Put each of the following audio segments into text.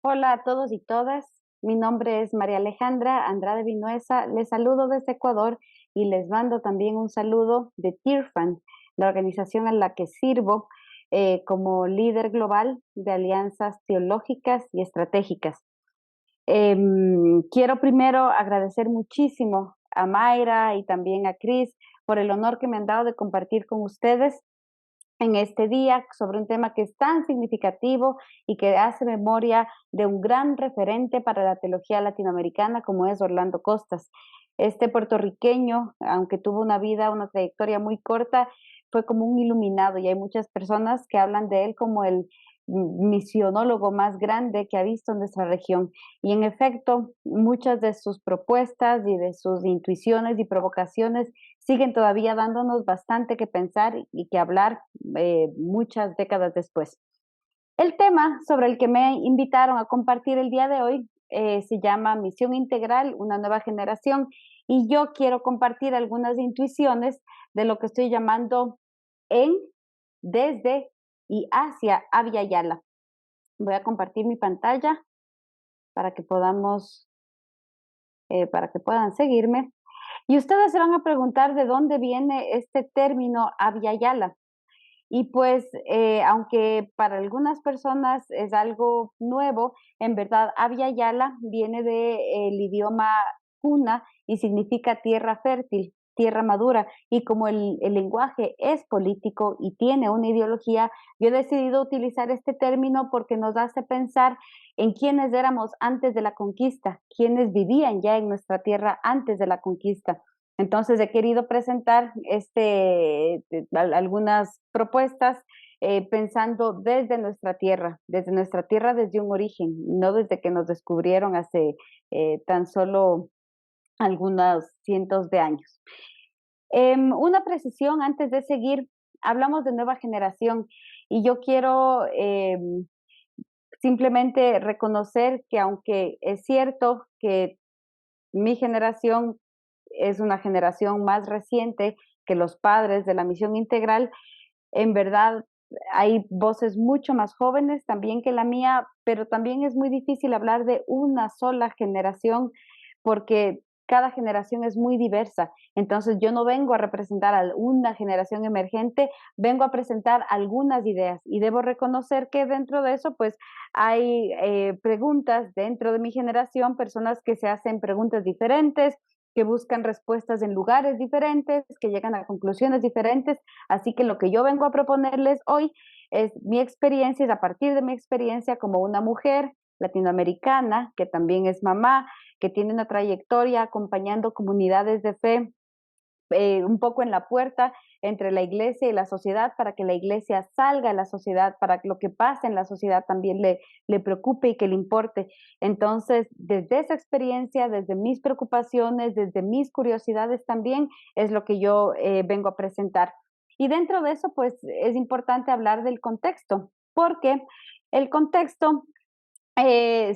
Hola a todos y todas. Mi nombre es María Alejandra Andrade Vinuesa. Les saludo desde Ecuador y les mando también un saludo de TIRFAN, la organización a la que sirvo como líder global de alianzas teológicas y estratégicas. Quiero primero agradecer muchísimo a Mayra y también a Cris por el honor que me han dado de compartir con ustedes en este día sobre un tema que es tan significativo y que hace memoria de un gran referente para la teología latinoamericana como es Orlando Costas. Este puertorriqueño, aunque tuvo una vida, una trayectoria muy corta, fue como un iluminado y hay muchas personas que hablan de él como el misionólogo más grande que ha visto nuestra región. Y en efecto, muchas de sus propuestas y de sus intuiciones y provocaciones siguen todavía dándonos bastante que pensar y que hablar muchas décadas después. El tema sobre el que me invitaron a compartir el día de hoy se llama Misión Integral, una nueva generación, y yo quiero compartir algunas intuiciones de lo que estoy llamando en, desde y hacia Abya Yala. Voy a compartir mi pantalla para que podamos, para que puedan seguirme. Y ustedes se van a preguntar de dónde viene este término Abya Yala. Y pues, aunque para algunas personas es algo nuevo, en verdad Abya Yala viene del idioma Kuna y significa tierra fértil, tierra madura. Y como el lenguaje es político y tiene una ideología, yo he decidido utilizar este término porque nos hace pensar en quiénes éramos antes de la conquista, quiénes vivían ya en nuestra tierra antes de la conquista. Entonces he querido presentar algunas propuestas pensando desde nuestra tierra desde un origen, no desde que nos descubrieron hace tan solo algunos cientos de años. Una precisión antes de seguir, hablamos de nueva generación y yo quiero simplemente reconocer que aunque es cierto que mi generación es una generación más reciente que los padres de la misión integral. En verdad, hay voces mucho más jóvenes también que la mía, pero también es muy difícil hablar de una sola generación porque cada generación es muy diversa. Entonces, yo no vengo a representar a una generación emergente, vengo a presentar algunas ideas y debo reconocer que dentro de eso, pues hay preguntas dentro de mi generación, personas que se hacen preguntas diferentes, que buscan respuestas en lugares diferentes, que llegan a conclusiones diferentes. Así que lo que yo vengo a proponerles hoy es mi experiencia, es a partir de mi experiencia como una mujer latinoamericana, que también es mamá, que tiene una trayectoria acompañando comunidades de fe un poco en la puerta entre la iglesia y la sociedad para que la iglesia salga a la sociedad, para que lo que pasa en la sociedad también le preocupe y que le importe. Entonces, desde esa experiencia, desde mis preocupaciones, desde mis curiosidades también, es lo que yo vengo a presentar. Y dentro de eso, pues es importante hablar del contexto, porque el contexto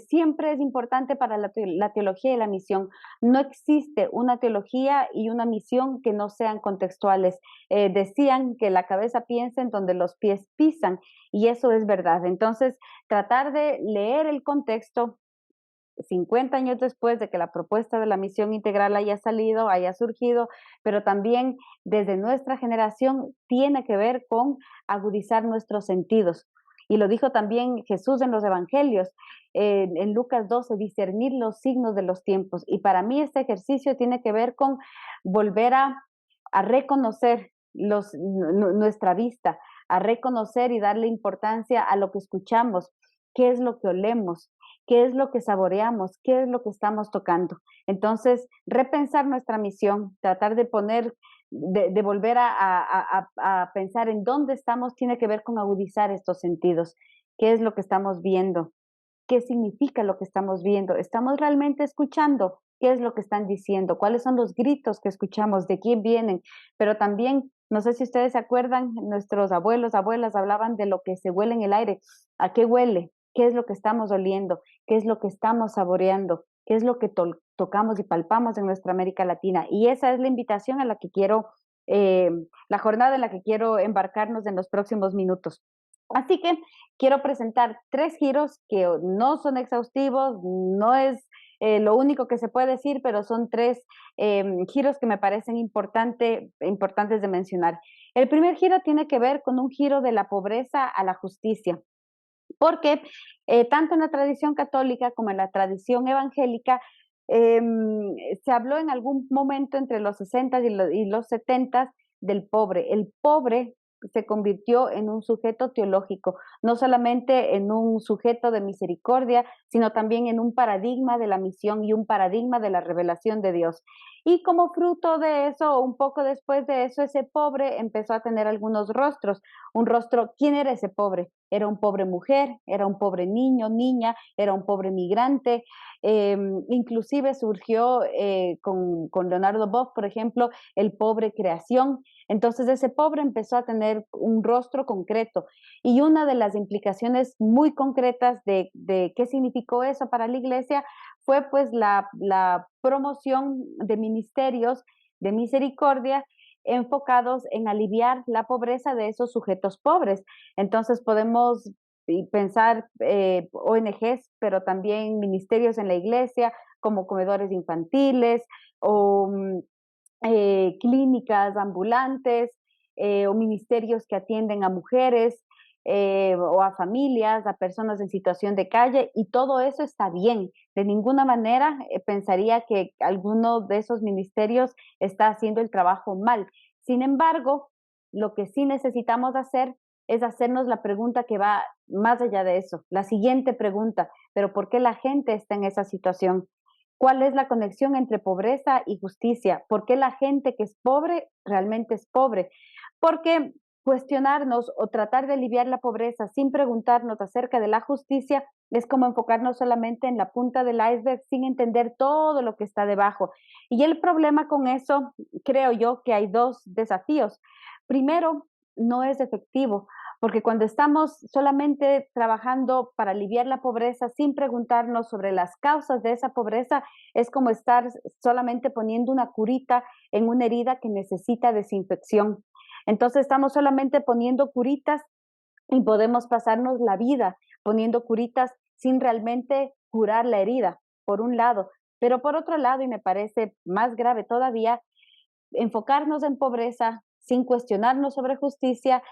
siempre es importante para la teología y la misión. No existe una teología y una misión que no sean contextuales. Decían que la cabeza piensa en donde los pies pisan, y eso es verdad. Entonces, tratar de leer el contexto 50 años después de que la propuesta de la misión integral haya salido, haya surgido, pero también desde nuestra generación tiene que ver con agudizar nuestros sentidos. Y lo dijo también Jesús en los evangelios, en Lucas 12, discernir los signos de los tiempos. Y para mí este ejercicio tiene que ver con volver a reconocer nuestra vista, a reconocer y darle importancia a lo que escuchamos, qué es lo que olemos, qué es lo que saboreamos, qué es lo que estamos tocando. Entonces, repensar nuestra misión, tratar de poner, de volver a pensar en dónde estamos, tiene que ver con agudizar estos sentidos. ¿Qué es lo que estamos viendo? ¿Qué significa lo que estamos viendo? ¿Estamos realmente escuchando? ¿Qué es lo que están diciendo? ¿Cuáles son los gritos que escuchamos? ¿De quién vienen? Pero también, no sé si ustedes se acuerdan, nuestros abuelos, abuelas hablaban de lo que se huele en el aire. ¿A qué huele? ¿Qué es lo que estamos oliendo? ¿Qué es lo que estamos saboreando? ¿Qué es lo que tocamos y palpamos en nuestra América Latina? Y esa es la invitación a la que quiero, la jornada en la que quiero embarcarnos en los próximos minutos. Así que quiero presentar 3 giros que no son exhaustivos, no es lo único que se puede decir, pero son 3 giros que me parecen importantes de mencionar. El primer giro tiene que ver con un giro de la pobreza a la justicia, porque tanto en la tradición católica como en la tradición evangélica se habló en algún momento entre los 60 y los 70 del pobre. El pobre se convirtió en un sujeto teológico, no solamente en un sujeto de misericordia, sino también en un paradigma de la misión y un paradigma de la revelación de Dios. Y como fruto de eso, o un poco después de eso, ese pobre empezó a tener algunos rostros. Un rostro, ¿quién era ese pobre? Era un pobre mujer, era un pobre niño, niña, era un pobre migrante. Inclusive surgió con Leonardo Boff, por ejemplo, el pobre creación. Entonces ese pobre empezó a tener un rostro concreto y una de las implicaciones muy concretas de qué significó eso para la iglesia fue pues la promoción de ministerios de misericordia enfocados en aliviar la pobreza de esos sujetos pobres. Entonces podemos pensar ONGs, pero también ministerios en la iglesia, como comedores infantiles o clínicas ambulantes o ministerios que atienden a mujeres o a familias, a personas en situación de calle, y todo eso está bien. De ninguna manera pensaría que alguno de esos ministerios está haciendo el trabajo mal. Sin embargo, lo que sí necesitamos hacer es hacernos la pregunta que va más allá de eso. La siguiente pregunta, pero ¿por qué la gente está en esa situación? ¿Cuál es la conexión entre pobreza y justicia? ¿Por qué la gente que es pobre realmente es pobre? Porque cuestionarnos o tratar de aliviar la pobreza sin preguntarnos acerca de la justicia es como enfocarnos solamente en la punta del iceberg sin entender todo lo que está debajo. Y el problema con eso, creo yo, que hay dos desafíos. Primero, no es efectivo, porque cuando estamos solamente trabajando para aliviar la pobreza sin preguntarnos sobre las causas de esa pobreza, es como estar solamente poniendo una curita en una herida que necesita desinfección. Entonces estamos solamente poniendo curitas y podemos pasarnos la vida poniendo curitas sin realmente curar la herida, por un lado. Pero por otro lado, y me parece más grave todavía, enfocarnos en pobreza sin cuestionarnos sobre justicia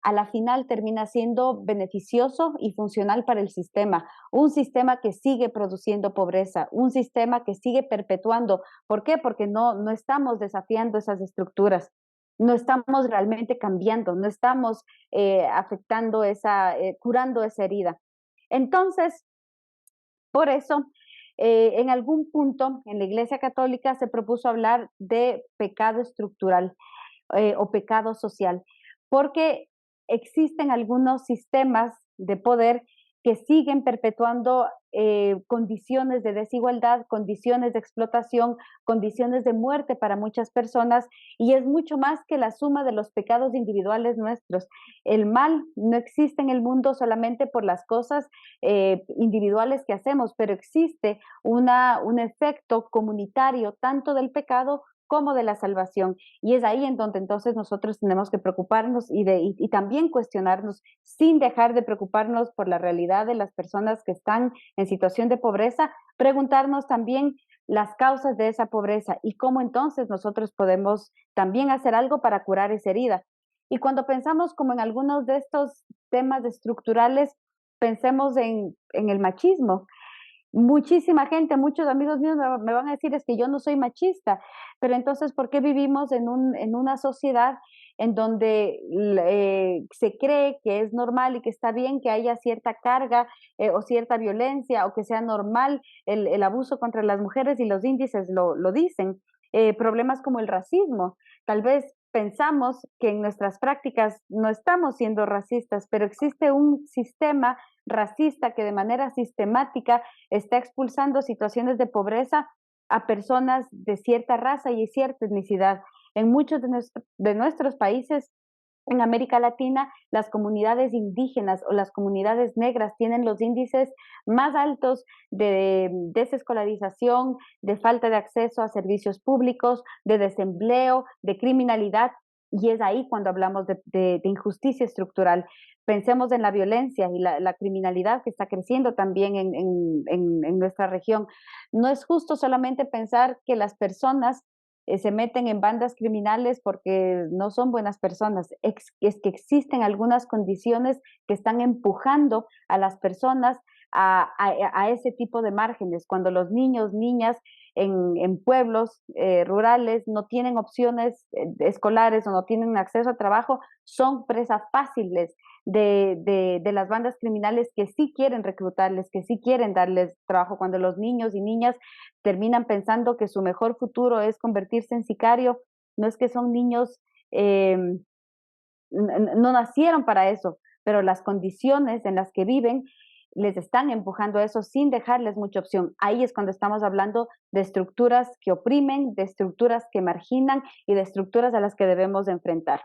a la final termina siendo beneficioso y funcional para el sistema. Un sistema que sigue produciendo pobreza, un sistema que sigue perpetuando. ¿Por qué? Porque no estamos desafiando esas estructuras, no estamos realmente cambiando, no estamos afectando curando esa herida. Entonces, por eso, en algún punto en la Iglesia Católica se propuso hablar de pecado estructural o pecado social, porque existen algunos sistemas de poder que siguen perpetuando condiciones de desigualdad, condiciones de explotación, condiciones de muerte para muchas personas, y es mucho más que la suma de los pecados individuales nuestros. El mal no existe en el mundo solamente por las cosas individuales que hacemos, pero existe un efecto comunitario tanto del pecado como de la salvación. Y es ahí en donde entonces nosotros tenemos que preocuparnos y también cuestionarnos sin dejar de preocuparnos por la realidad de las personas que están en situación de pobreza, preguntarnos también las causas de esa pobreza y cómo entonces nosotros podemos también hacer algo para curar esa herida. Y cuando pensamos como en algunos de estos temas estructurales, pensemos en el machismo. Muchísima gente, muchos amigos míos me van a decir es que yo no soy machista, pero entonces, ¿por qué vivimos en una sociedad en donde se cree que es normal y que está bien que haya cierta carga o cierta violencia o que sea normal el abuso contra las mujeres y los índices lo dicen? Problemas como el racismo, tal vez pensamos que en nuestras prácticas no estamos siendo racistas, pero existe un sistema racista que de manera sistemática está expulsando situaciones de pobreza a personas de cierta raza y cierta etnicidad. En muchos de nuestros países en América Latina, las comunidades indígenas o las comunidades negras tienen los índices más altos de desescolarización, de falta de acceso a servicios públicos, de desempleo, de criminalidad. Y es ahí cuando hablamos de injusticia estructural. Pensemos en la violencia y la criminalidad que está creciendo también en nuestra región. No es justo solamente pensar que las personas se meten en bandas criminales porque no son buenas personas. Es que existen algunas condiciones que están empujando a las personas a ese tipo de márgenes. Cuando los niños, niñas en pueblos rurales no tienen opciones escolares o no tienen acceso a trabajo, son presas fáciles de las bandas criminales que sí quieren reclutarles, que sí quieren darles trabajo. Cuando los niños y niñas terminan pensando que su mejor futuro es convertirse en sicario, no es que son niños, no nacieron para eso, pero las condiciones en las que viven les están empujando a eso sin dejarles mucha opción. Ahí es cuando estamos hablando de estructuras que oprimen, de estructuras que marginan y de estructuras a las que debemos enfrentar.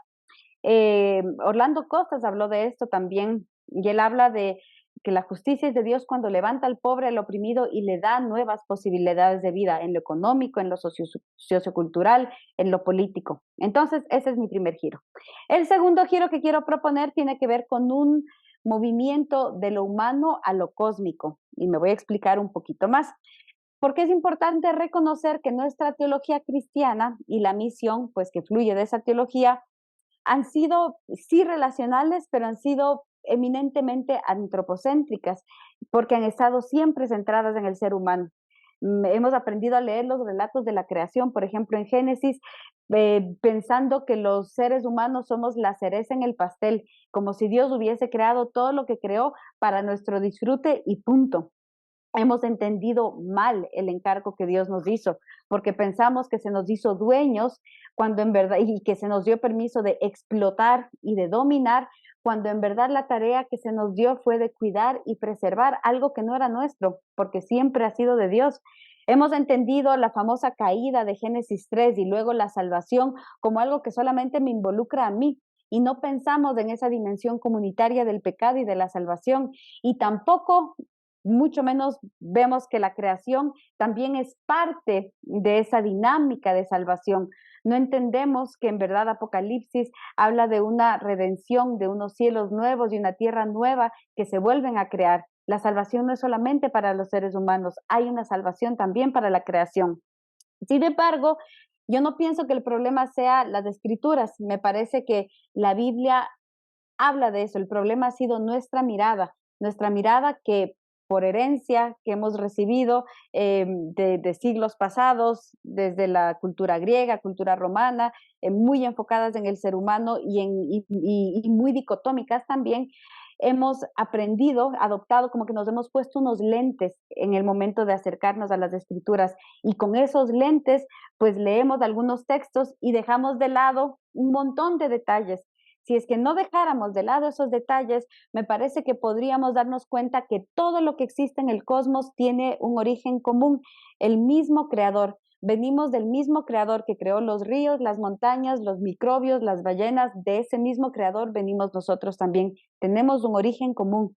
Orlando Costas habló de esto también, y él habla de que la justicia es de Dios cuando levanta al pobre, al oprimido y le da nuevas posibilidades de vida en lo económico, en lo sociocultural, en lo político. Entonces, ese es mi primer giro. El segundo giro que quiero proponer tiene que ver con un movimiento de lo humano a lo cósmico, y me voy a explicar un poquito más. Porque es importante reconocer que nuestra teología cristiana y la misión, pues que fluye de esa teología, han sido, sí, relacionales, pero han sido eminentemente antropocéntricas, porque han estado siempre centradas en el ser humano. Hemos aprendido a leer los relatos de la creación, por ejemplo, en Génesis, pensando que los seres humanos somos la cereza en el pastel, como si Dios hubiese creado todo lo que creó para nuestro disfrute y punto. Hemos entendido mal el encargo que Dios nos hizo, porque pensamos que se nos hizo dueños cuando en verdad, y que se nos dio permiso de explotar y de dominar, cuando en verdad la tarea que se nos dio fue de cuidar y preservar algo que no era nuestro, porque siempre ha sido de Dios. Hemos entendido la famosa caída de Génesis 3 y luego la salvación como algo que solamente me involucra a mí, y no pensamos en esa dimensión comunitaria del pecado y de la salvación, y tampoco mucho menos vemos que la creación también es parte de esa dinámica de salvación. No entendemos que en verdad Apocalipsis habla de una redención, de unos cielos nuevos y una tierra nueva que se vuelven a crear. La salvación no es solamente para los seres humanos, hay una salvación también para la creación. Sin embargo, yo no pienso que el problema sea las escrituras. Me parece que la Biblia habla de eso. El problema ha sido nuestra mirada que por herencia que hemos recibido de siglos pasados, desde la cultura griega, cultura romana, muy enfocadas en el ser humano y muy dicotómicas también, hemos aprendido, adoptado, como que nos hemos puesto unos lentes en el momento de acercarnos a las escrituras, y con esos lentes pues leemos algunos textos y dejamos de lado un montón de detalles. Si es que no dejáramos de lado esos detalles, me parece que podríamos darnos cuenta que todo lo que existe en el cosmos tiene un origen común, el mismo creador. Venimos del mismo creador que creó los ríos, las montañas, los microbios, las ballenas. De ese mismo creador venimos nosotros también. Tenemos un origen común.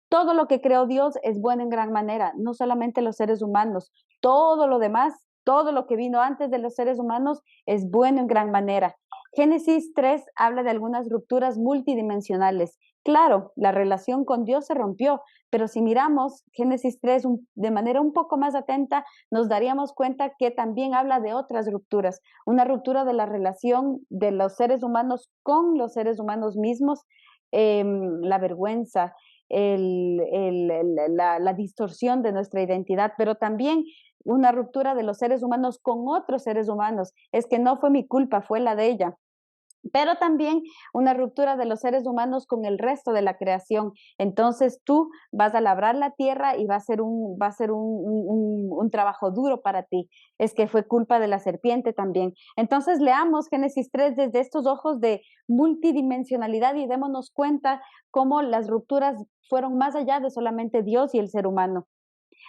Todo lo que creó Dios es bueno en gran manera, no solamente los seres humanos. Todo lo demás, todo lo que vino antes de los seres humanos es bueno en gran manera. Génesis 3 habla de algunas rupturas multidimensionales. Claro, la relación con Dios se rompió, pero si miramos Génesis 3 de manera un poco más atenta, nos daríamos cuenta que también habla de otras rupturas. Una ruptura de la relación de los seres humanos con los seres humanos mismos, la vergüenza, la distorsión de nuestra identidad, pero también una ruptura de los seres humanos con otros seres humanos. Es que no fue mi culpa, fue la de ella. Pero también una ruptura de los seres humanos con el resto de la creación. Entonces tú vas a labrar la tierra y va a ser un trabajo duro para ti. Es que fue culpa de la serpiente también. Entonces leamos Génesis 3 desde estos ojos de multidimensionalidad y démonos cuenta cómo las rupturas fueron más allá de solamente Dios y el ser humano.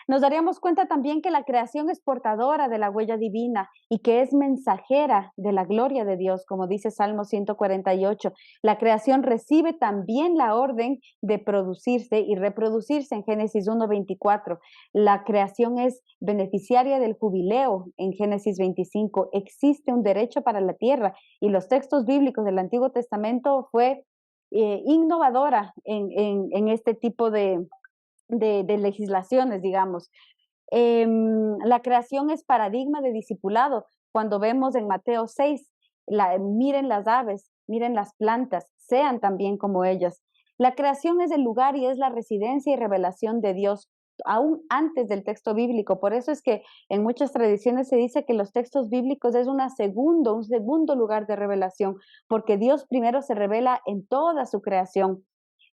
Nos daríamos cuenta también que la creación es portadora de la huella divina y que es mensajera de la gloria de Dios, como dice Salmo 148. La creación recibe también la orden de producirse y reproducirse en Génesis 1:24. La creación es beneficiaria del jubileo en Génesis 25. Existe un derecho para la tierra y los textos bíblicos del Antiguo Testamento fue innovadora en este tipo de legislaciones, digamos. La creación es paradigma de discipulado. Cuando vemos en Mateo 6, miren las aves, miren las plantas, sean también como ellas. La creación es el lugar y es la residencia y revelación de Dios, aún antes del texto bíblico. Por eso es que en muchas tradiciones se dice que los textos bíblicos es un segundo lugar de revelación, porque Dios primero se revela en toda su creación.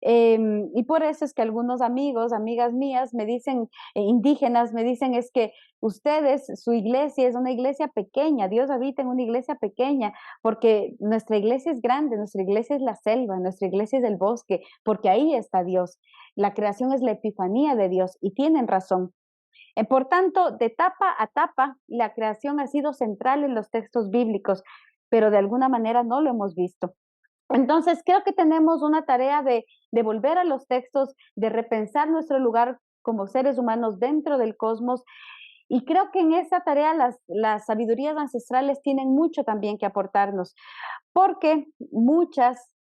Y por eso es que algunos amigos, amigas mías me dicen, indígenas, me dicen es que ustedes, su iglesia es una iglesia pequeña, Dios habita en una iglesia pequeña, porque nuestra iglesia es grande, nuestra iglesia es la selva, nuestra iglesia es el bosque, porque ahí está Dios. La creación es la epifanía de Dios y tienen razón. Por tanto, de tapa a tapa, la creación ha sido central en los textos bíblicos, pero de alguna manera no lo hemos visto. Entonces, creo que tenemos una tarea de volver a los textos, de repensar nuestro lugar como seres humanos dentro del cosmos. Y creo que en esa tarea las sabidurías ancestrales tienen mucho también que aportarnos, porque muchas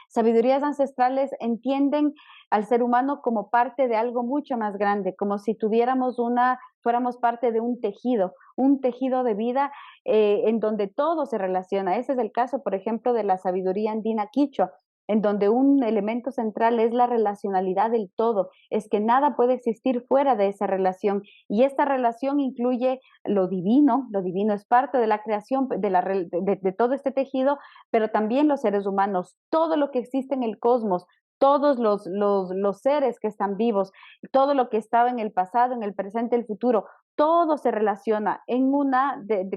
sabidurías ancestrales entienden al ser humano como parte de algo mucho más grande, como si fuéramos parte de un tejido de vida en donde todo se relaciona. Ese es el caso, por ejemplo, de la sabiduría andina quichua, en donde un elemento central es la relacionalidad del todo, es que nada puede existir fuera de esa relación, y esta relación incluye lo divino es parte de la creación, de todo este tejido, pero también los seres humanos, todo lo que existe en el cosmos, todos los seres que están vivos, todo lo que estaba en el pasado, en el presente, el futuro, todo se relaciona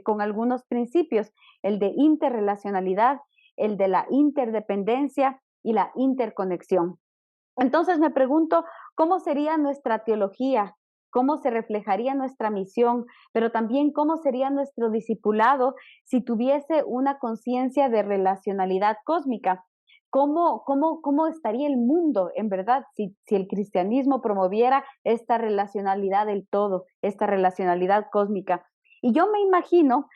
con algunos principios, el de interrelacionalidad, el de la interdependencia y la interconexión. Entonces me pregunto, ¿cómo sería nuestra teología? ¿Cómo se reflejaría nuestra misión? Pero también, ¿cómo sería nuestro discipulado si tuviese una conciencia de relacionalidad cósmica? ¿Cómo estaría el mundo, en verdad, si el cristianismo promoviera esta relacionalidad del todo, esta relacionalidad cósmica? Y yo me imagino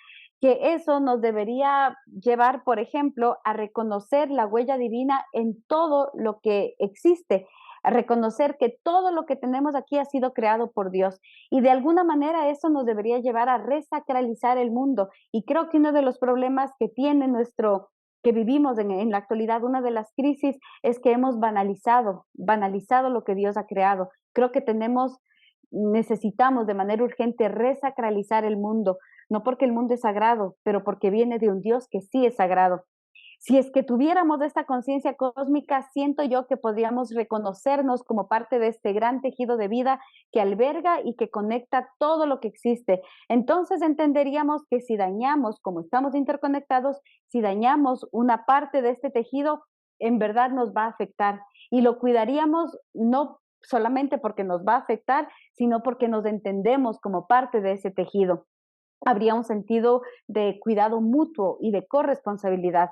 que eso nos debería llevar, por ejemplo, a reconocer la huella divina en todo lo que existe, a reconocer que todo lo que tenemos aquí ha sido creado por Dios. Y de alguna manera eso nos debería llevar a resacralizar el mundo. Y creo que uno de los problemas que tiene que vivimos en la actualidad, una de las crisis es que hemos banalizado lo que Dios ha creado. Creo que necesitamos de manera urgente resacralizar el mundo, no porque el mundo es sagrado, pero porque viene de un Dios que sí es sagrado. Si es que tuviéramos esta conciencia cósmica, siento yo que podríamos reconocernos como parte de este gran tejido de vida que alberga y que conecta todo lo que existe. Entonces entenderíamos que si dañamos, como estamos interconectados, si dañamos una parte de este tejido, en verdad nos va a afectar. Y lo cuidaríamos no solamente porque nos va a afectar, sino porque nos entendemos como parte de ese tejido. Habría un sentido de cuidado mutuo y de corresponsabilidad.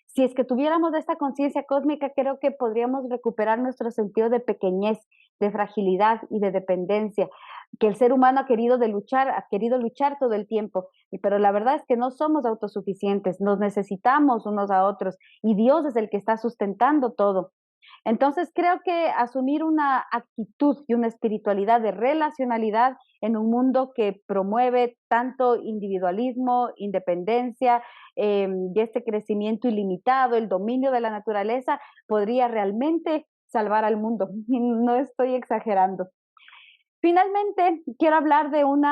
Si es que tuviéramos esta conciencia cósmica, creo que podríamos recuperar nuestro sentido de pequeñez, de fragilidad y de dependencia, que el ser humano ha querido luchar todo el tiempo, pero la verdad es que no somos autosuficientes, nos necesitamos unos a otros y Dios es el que está sustentando todo. Entonces creo que asumir una actitud y una espiritualidad de relacionalidad en un mundo que promueve tanto individualismo, independencia y este crecimiento ilimitado, el dominio de la naturaleza, podría realmente salvar al mundo. No estoy exagerando. Finalmente, quiero hablar de un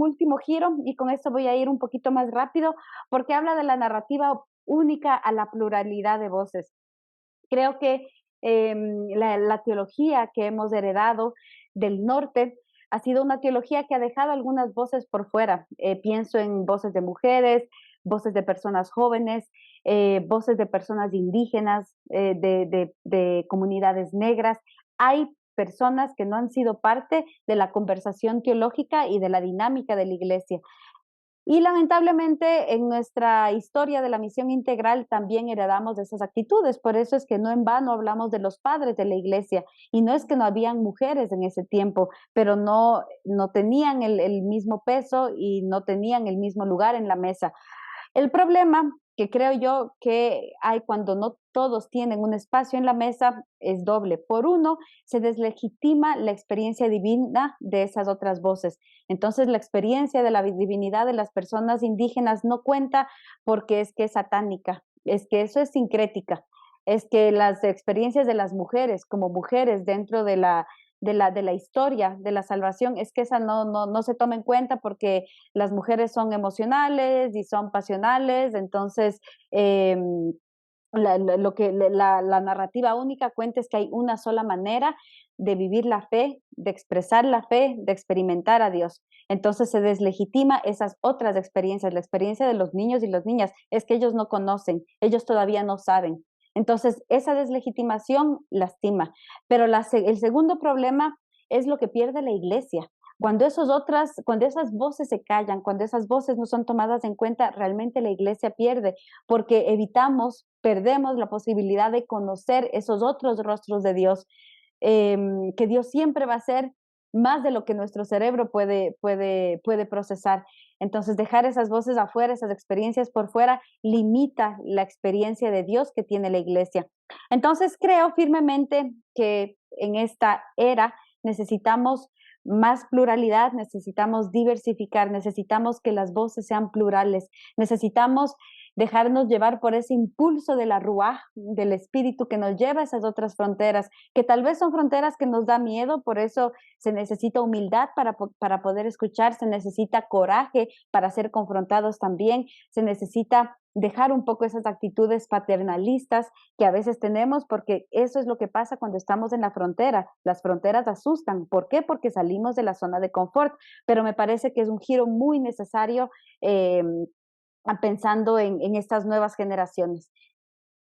último giro y con esto voy a ir un poquito más rápido porque habla de la narrativa única a la pluralidad de voces. Creo que la teología que hemos heredado del norte ha sido una teología que ha dejado algunas voces por fuera. Pienso en voces de mujeres, voces de personas jóvenes, voces de personas indígenas, de comunidades negras. Hay personas que no han sido parte de la conversación teológica y de la dinámica de la iglesia. Y lamentablemente en nuestra historia de la misión integral también heredamos de esas actitudes. Por eso es que no en vano hablamos de los padres de la iglesia. Y no es que no habían mujeres en ese tiempo, pero no tenían el mismo peso y no tenían el mismo lugar en la mesa. El problema que creo yo que hay cuando no todos tienen un espacio en la mesa es doble. Por uno, se deslegitima la experiencia divina de esas otras voces. Entonces, la experiencia de la divinidad de las personas indígenas no cuenta porque es que es satánica, es que eso es sincrética, es que las experiencias de las mujeres como mujeres dentro de la historia de la salvación, es que esa no se toma en cuenta porque las mujeres son emocionales y son pasionales, entonces la narrativa única cuenta es que hay una sola manera de vivir la fe, de expresar la fe, de experimentar a Dios. Entonces se deslegitima esas otras experiencias, la experiencia de los niños y las niñas, es que ellos no conocen, ellos todavía no saben. Entonces esa deslegitimación lastima. Pero el segundo problema es lo que pierde la iglesia. Cuando esas voces se callan, cuando esas voces no son tomadas en cuenta, realmente la iglesia pierde, porque perdemos la posibilidad de conocer esos otros rostros de Dios, que Dios siempre va a ser más de lo que nuestro cerebro puede procesar. Entonces, dejar esas voces afuera, esas experiencias por fuera, limita la experiencia de Dios que tiene la iglesia. Entonces, creo firmemente que en esta era necesitamos más pluralidad, necesitamos diversificar, necesitamos que las voces sean plurales, necesitamos dejarnos llevar por ese impulso de la ruaj, del espíritu que nos lleva a esas otras fronteras, que tal vez son fronteras que nos da miedo, por eso se necesita humildad para poder escuchar, se necesita coraje para ser confrontados también, se necesita dejar un poco esas actitudes paternalistas que a veces tenemos, porque eso es lo que pasa cuando estamos en la frontera. Las fronteras asustan. ¿Por qué? Porque salimos de la zona de confort, pero me parece que es un giro muy necesario pensando en estas nuevas generaciones.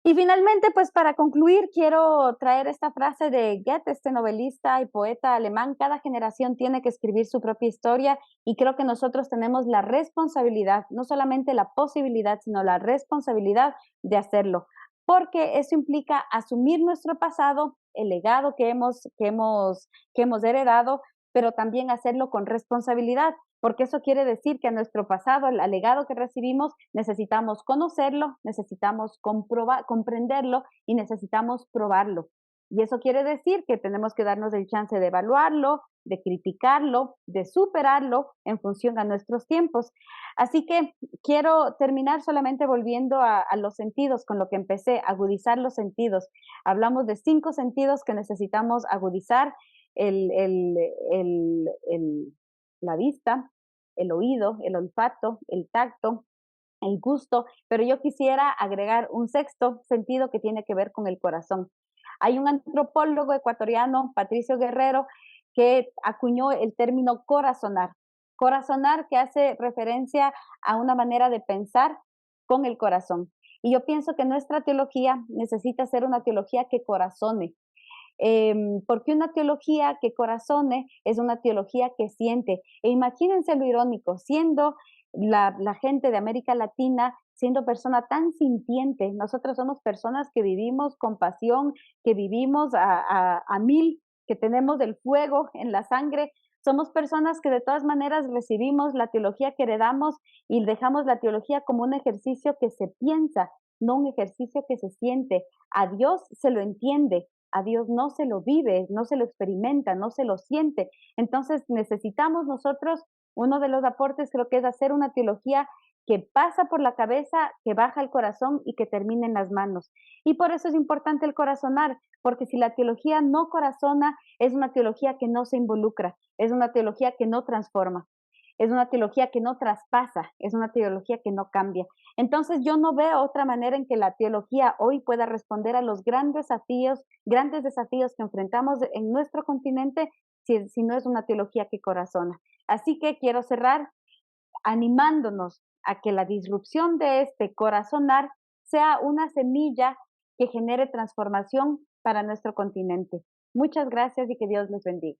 Y finalmente, pues para concluir, quiero traer esta frase de Goethe, este novelista y poeta alemán: cada generación tiene que escribir su propia historia, y creo que nosotros tenemos la responsabilidad, no solamente la posibilidad, sino la responsabilidad de hacerlo, porque eso implica asumir nuestro pasado, el legado que hemos heredado, pero también hacerlo con responsabilidad, porque eso quiere decir que a nuestro pasado, al legado que recibimos, necesitamos conocerlo, necesitamos comprenderlo y necesitamos probarlo. Y eso quiere decir que tenemos que darnos el chance de evaluarlo, de criticarlo, de superarlo en función a nuestros tiempos. Así que quiero terminar solamente volviendo a los sentidos, con lo que empecé: agudizar los sentidos. Hablamos de 5 sentidos que necesitamos agudizar: el, el, el, el, la vista, el oído, el olfato, el tacto, el gusto, pero yo quisiera agregar un sexto sentido que tiene que ver con el corazón. Hay un antropólogo ecuatoriano, Patricio Guerrero, que acuñó el término corazonar. Corazonar, que hace referencia a una manera de pensar con el corazón. Y yo pienso que nuestra teología necesita ser una teología que corazone, porque una teología que corazone es una teología que siente. E imagínense lo irónico, siendo la gente de América Latina, siendo persona tan sintiente, nosotros somos personas que vivimos con pasión, que vivimos a mil, que tenemos el fuego en la sangre. Somos personas que de todas maneras recibimos la teología que heredamos y dejamos la teología como un ejercicio que se piensa, no un ejercicio que se siente. A Dios se lo entiende, a Dios no se lo vive, no se lo experimenta, no se lo siente. Entonces necesitamos nosotros, uno de los aportes creo que es hacer una teología que pasa por la cabeza, que baja al corazón y que termina en las manos. Y por eso es importante el corazonar, porque si la teología no corazona, es una teología que no se involucra, es una teología que no transforma, es una teología que no traspasa, es una teología que no cambia. Entonces yo no veo otra manera en que la teología hoy pueda responder a los grandes desafíos que enfrentamos en nuestro continente, si no es una teología que corazona. Así que quiero cerrar animándonos a que la disrupción de este corazonar sea una semilla que genere transformación para nuestro continente. Muchas gracias y que Dios les bendiga.